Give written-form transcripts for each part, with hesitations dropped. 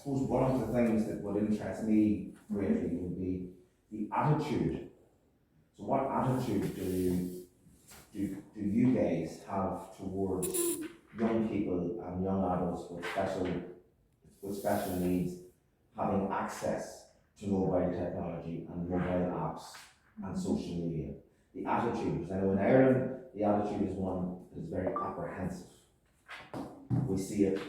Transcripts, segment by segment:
suppose one of the things that would interest me greatly would be the attitude. So what attitude do you guys have towards young people and young adults with special needs having access to mobile technology and mobile apps and social media? The attitude, because I know in Ireland the attitude is one that is very apprehensive. We see it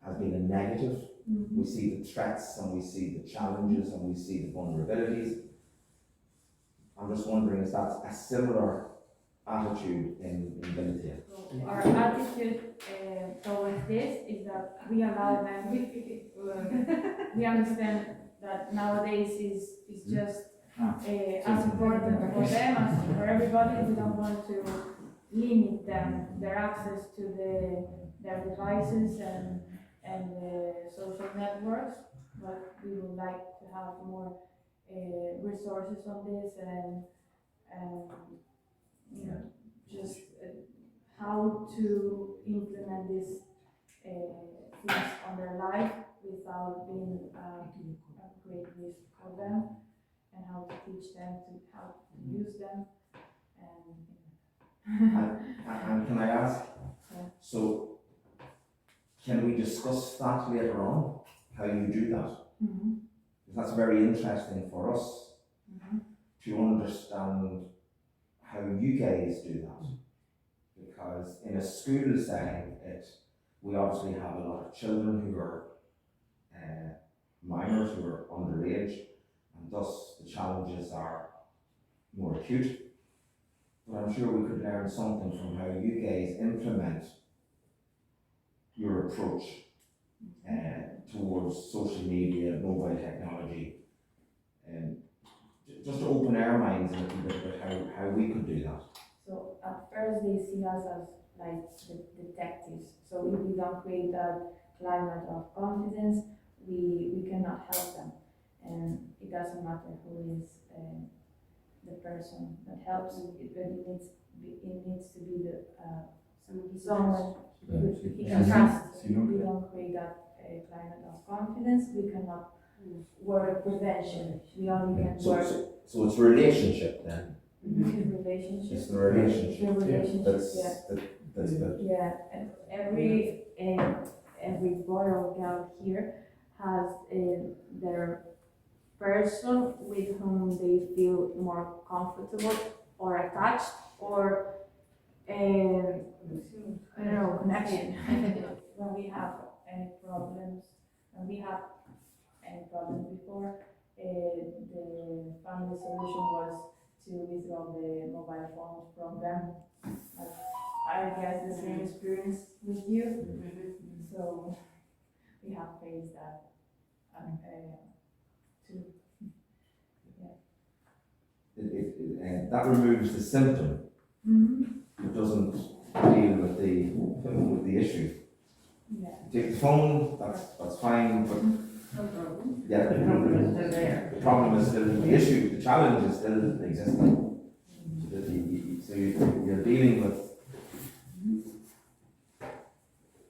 as being a negative. We see the threats and we see the challenges and we see the vulnerabilities. I'm just wondering, is that a similar attitude in Galicia? Our attitude towards this is that we allow them, we understand that nowadays is just as important for them as for everybody. We don't want to limit them, their access to their devices and social networks, but we would like to have more resources on this and you know, just how to implement these things on their life without being a great risk for them, and how to teach them how to use them. And can I ask, so can we discuss that later on, how you do that? Because that's very interesting for us to understand how you guys do that. Because in a school setting, we obviously have a lot of children who are minors, who are underage, and thus the challenges are more acute. But I'm sure we could learn something from how you guys implement your approach towards social media, mobile technology, and just to open our minds a little bit about how we could do that. So at first they see us as like the detectives. So if we don't create that climate of confidence, we cannot help them. And it doesn't matter who is the person that helps. It needs to be the someone he can trust. If we don't create that climate of confidence, we cannot work prevention. We only can work. So it's relationship then. Relationship. It's the relationship. The relationship. That's the. Yeah, and every boy or girl here has their person with whom they feel more comfortable or attached or I don't know, connection. When we have any problems, before, the family solution was to withdraw the mobile phones from them. I guess the same experience with you. So we have faced that too. That removes the symptom. It doesn't deal with the issue. Yeah. Take the phone, that's fine, but No problem. yeah, the problem is still the issue, the challenge is still existing. So you're dealing with.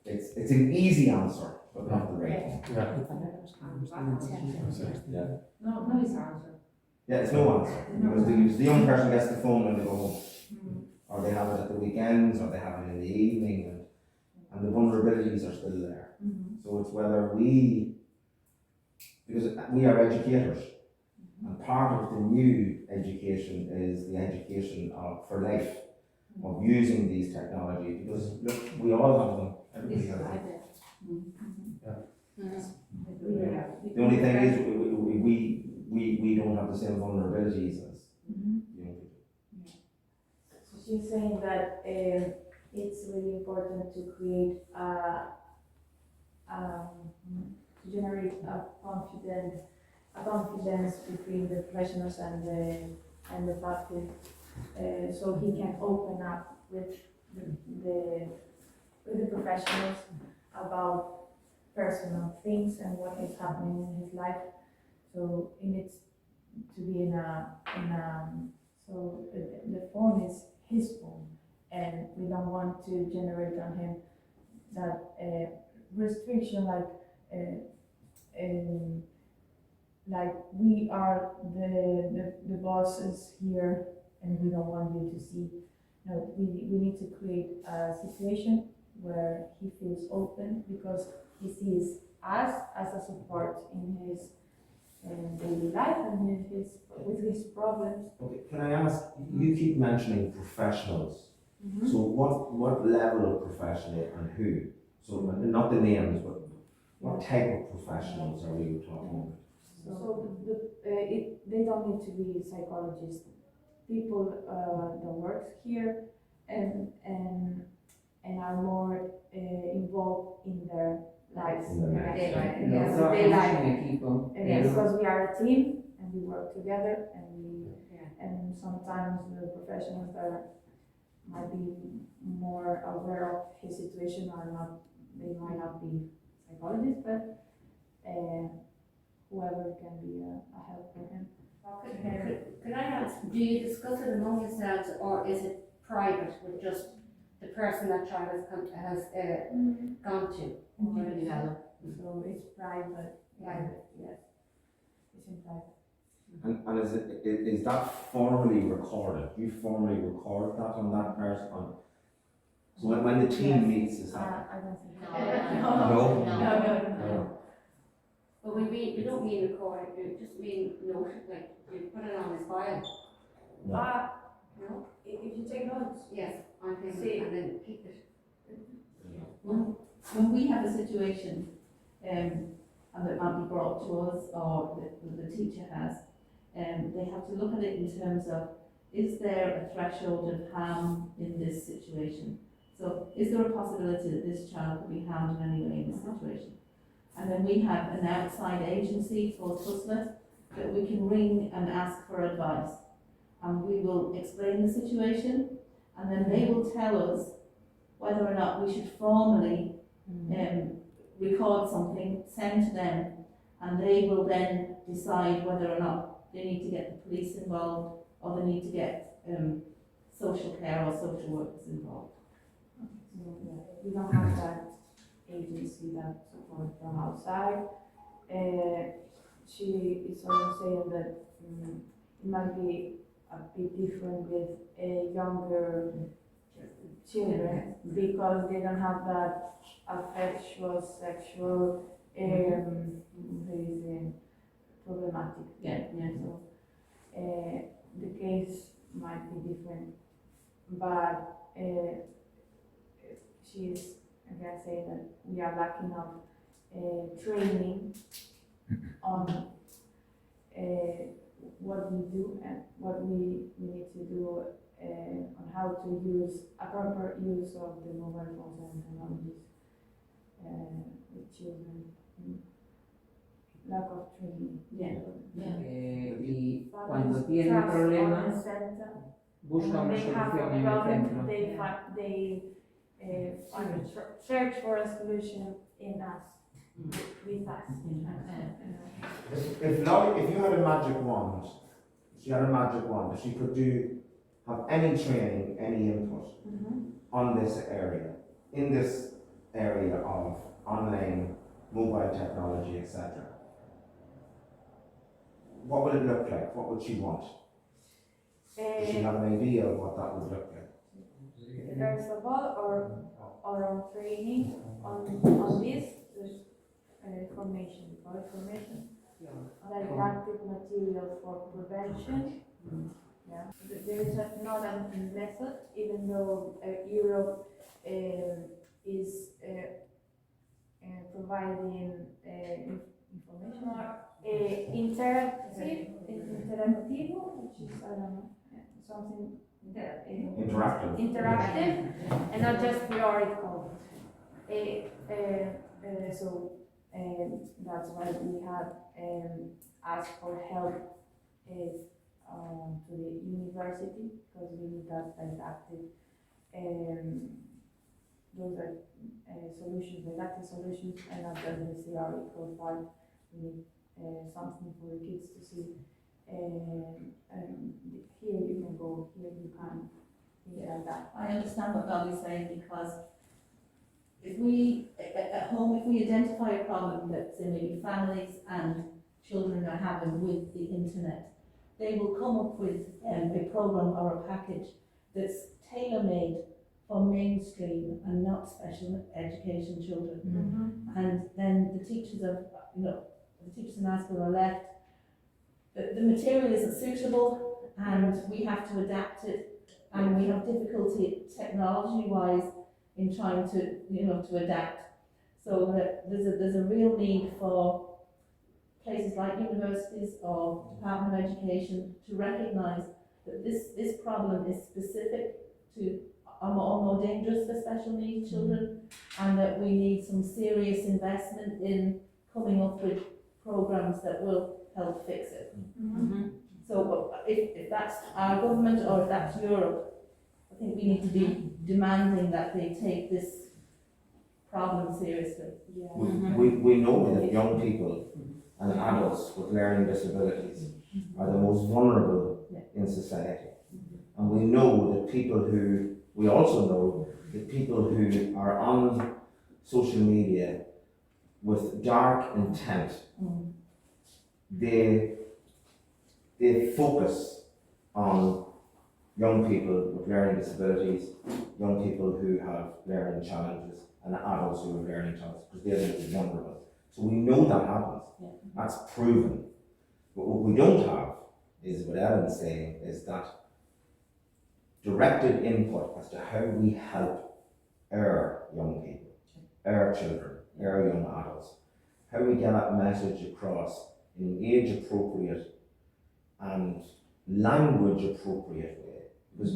It's an easy answer, but not the right one. No, it's answer. Yeah, it's no answer, because the young person gets the phone when they go home, or they have it at the weekends, or they have it in the evening, and the vulnerabilities are still there. So it's whether because we are educators, and part of the new education is the education for life, of using these technologies, because look, we all have them, everybody has them. The only thing is, we don't have the same vulnerabilities as young people. So she's saying that it's really important to create to generate a confidence between the professionals and the faculty, so he can open up with the professionals about personal things and what is happening in his life. So it needs to be so the phone is his phone, and we don't want to generate on him that restriction, like like we are the bosses here and we don't want you to see. No, we need to create a situation where he feels open because he sees us as a support in his daily life and with his problems. Okay, can I ask, you keep mentioning professionals. Mm-hmm. So what level of professional and who? So not the names, but what type of professionals are we talking about? So they don't need to be psychologists. People that work here and are more involved in their lives. In their lives. Yes, Los they trabajos like. en equipo. Yes, because we are a team and we work together and sometimes the professionals that might be more aware of his situation are not, they might not be psychologists, but whoever can be a help for him. Could I ask, do you discuss it among yourselves or is it private with just the person that child has gone to? Already developed. So it's private, yes. It's in private. And is that formally recorded? Do you formally record that on that person? So when the team meets, is that? I don't think. No? No. But we don't mean recorded, we just mean noted, like you put it on his file. No. No? If you take notes. Yes, on him See. and then keep it. When we have a situation, and it might be brought to us, or the teacher has, they have to look at it in terms of, is there a threshold of harm in this situation? So, is there a possibility that this child could be harmed in any way in this situation? And then we have an outside agency called Hustler that we can ring and ask for advice. And we will explain the situation, and then they will tell us whether or not we should formally record something, send to them, and they will then decide whether or not they need to get the police involved or they need to get social care or social workers involved. We don't have that agency that support from outside. She is also saying that it might be a bit different with younger children because they don't have that affectual, sexual problematic. Yeah. So the case might be different, but she's again saying that we are lacking of training on what we do and what we need to do on how to use a proper use of the mobile phones and technologies with children. Lack of training. Y cuando tienen problemas, buscan una solución en el centro. They search for a solution in us, with us. If you had a magic wand, she had a magic wand, she could have any training, any input on this area, in this area of online, mobile technology, etc. What would it look like? What would she want? Does she have an idea of what that would look like? First of all, or on training on this, there's formation, didactic material for prevention. Yeah, there is not a method, even though Europe is providing information interactivo, which is I don't know something interactive, and not just theoretical. So that's why we have asked for help to the university because we need that didactic those are didactic solutions, and not just the theoretical part. We need something for the kids to see. Here you can go, here you can, things like that. I understand what Dolly's saying because if we, at home, if we identify a problem that, say, maybe families and children are having with the internet, they will come up with a program or a package that's tailor-made for mainstream and not special education children. And then the teachers of, the teachers in ASPABER are left, the material isn't suitable and we have to adapt it, and we have difficulty technology-wise in trying to, to adapt. So that there's a real need for places like universities or Department of Education to recognise that this problem is specific to more dangerous for special needs children, and that we need some serious investment in coming up with programmes that will help fix it. So if that's our government or if that's Europe, I think we need to be demanding that they take this problem seriously. We know that young people and adults with learning disabilities are the most vulnerable in society. And we know that we also know that people who are on social media with dark intent, they focus on young people with learning disabilities, young people who have learning challenges, and adults who have learning challenges, because they're the most vulnerable. So we know that happens. That's proven. But what we don't have is what Ellen's saying, is that directed input as to how we help our young people, our children, our young adults, how we get that message across in an age appropriate and language appropriate way. Because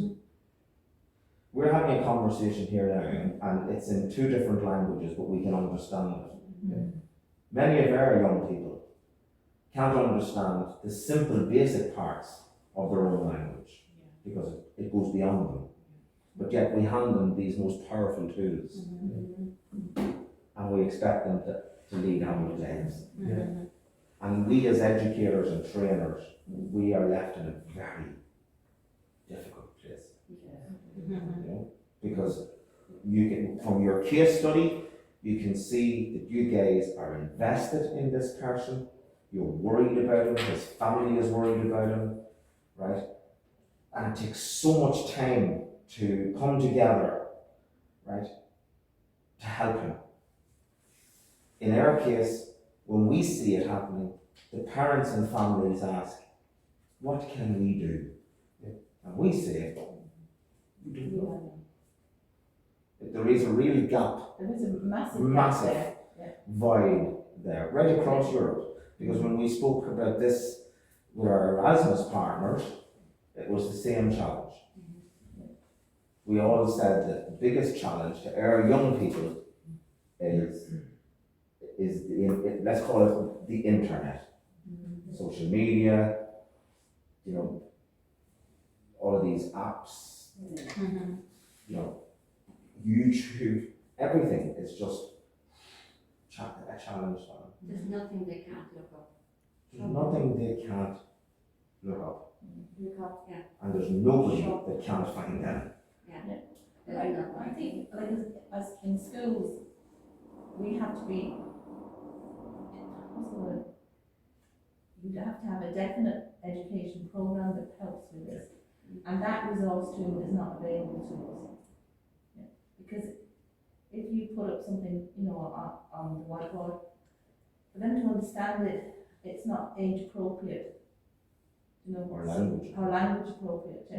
we're having a conversation here now, and it's in two different languages, but we can understand it. Many of our young people can't understand the simple basic parts of their own language because it goes beyond them. But yet we hand them these most powerful tools, and we expect them to lead adult lives. And we as educators and trainers, we are left in a very difficult place. Because you can, from your case study, you can see that you guys are invested in this person, you're worried about him, his family is worried about him, right? And it takes so much time to come together, right, to help him. In our case, when we see it happening, the parents and families ask, what can we do? And we say, we do nothing. There is a real gap. There is a massive gap there. Void there, right across Europe. Because when we spoke about this with our Erasmus partners, it was the same challenge. We all said that the biggest challenge to our young people is let's call it the internet, social media, all of these apps, YouTube, everything is just a challenge for them. There's nothing they can't look up. There's nothing they can't look up. Yeah. And there's nobody that can't find them. I think, like, as in schools, we have to be, what's the word? You have to have a definite education program that helps with this. And that resource tool is not available to us. Because if you put up something, on the whiteboard, for them to understand it, it's not age appropriate. Or language. Or language appropriate,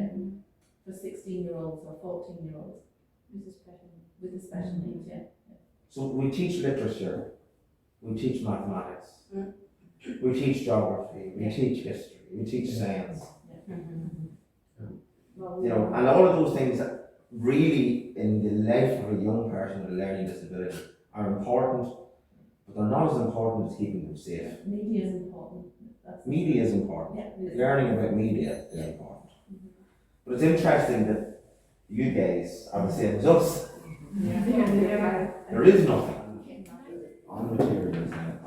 for 16-year-olds or 14-year-olds. With the special needs, So we teach literature, we teach mathematics, we teach geography, we teach history, we teach science. And all of those things that really in the life of a young person with a learning disability are important, but they're not as important as keeping them safe. Media is important. Media is important. Learning about media is important. But it's interesting that you guys are the same as us. There is nothing on materials now.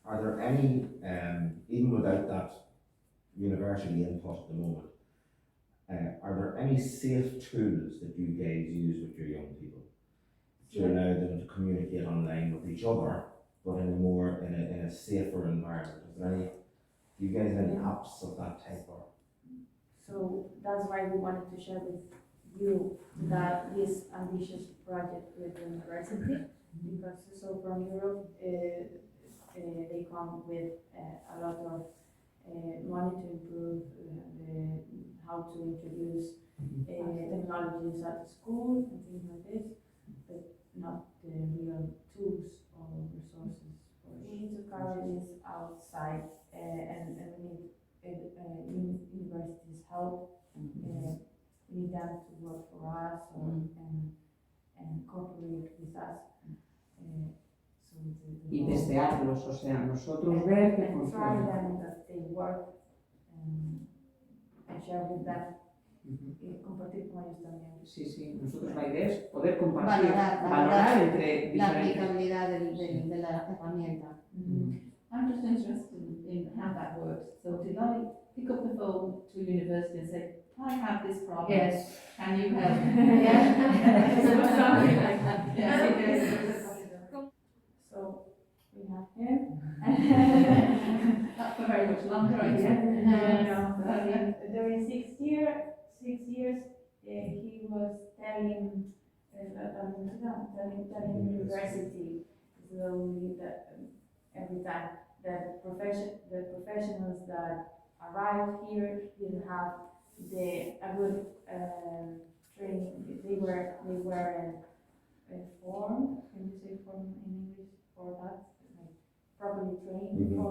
Are there any, even without that university input at the moment, are there any safe tools that you guys use with your young people? to allow them to communicate online with each other, but in a more, in a safer environment. Is there any, do you guys have any apps of that type or? So that's why we wanted to share with you that this ambitious project with the university, because so from Europe, they come with a lot of money to improve how to introduce technologies at the school and things like this, but not the real tools or resources. We need to carry this outside, and we need universities' help. We need them to work for us and cooperate with us. Y testearlos, o sea, nosotros ver que and try funciona. them that they work and share with them. Y compartir con ellos también. Sí, sí, nosotros la idea es poder compartir, Valorar valorar entre la diferentes. aplicabilidad de la herramienta. I'm just interested in how that works. So did I pick up the phone to a university and say, I have this problem? Yes. Can you help? Something like that. Yes. So we have him. Not for very much longer, I guess. No. During 6 years, he was telling university slowly that every time that the professionals that arrived here didn't have a good training. They were formed. Can you say formed in English for that? Like properly trained for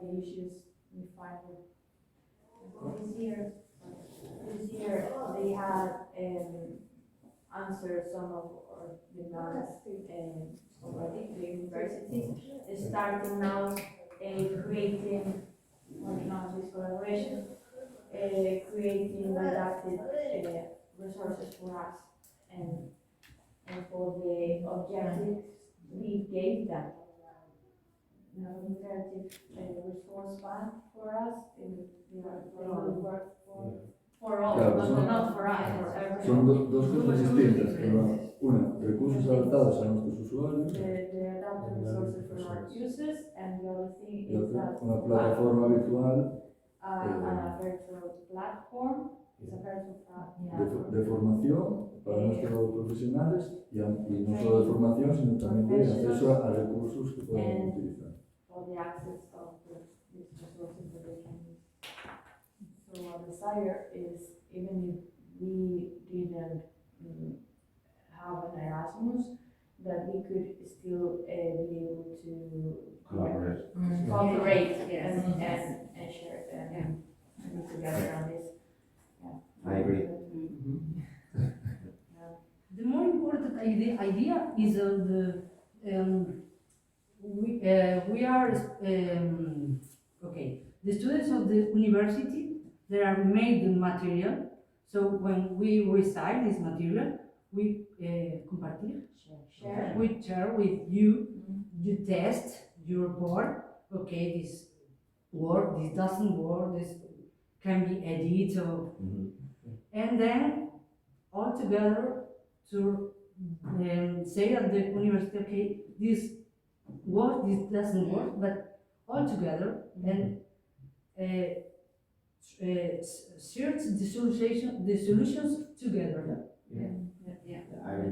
the issues we find with this year they had answered some of our demands already. The university is starting now creating, now this collaboration, creating adapted resources for us and for the objectives we gave them. We have an imperative resource plan for us, and they will work for all, Claro, not for us. Son dos cosas distintas, pero una, recursos adaptados a nuestros usuarios, The adapted resources for our users, and the other thing y is otra, that una plataforma virtual a virtual platform. It's a virtual platform. de formación para nuestros profesionales y no solo de formación, sino también de acceso a recursos que podemos utilizar. For the access of these resources that they can use. So our desire is, even if we didn't have an Erasmus, that we could still be able to Collaborate. cooperate Yes. and share and be together on this. I agree. The more important idea is we are okay. The students of the university, they are made the material. So when we recite this material, we compartir, Share. we share with you. You test your board. Okay, this work, this doesn't work. This can be edited, and then all together to say at the university, okay, this works, this doesn't work, but all together and search the solutions together. I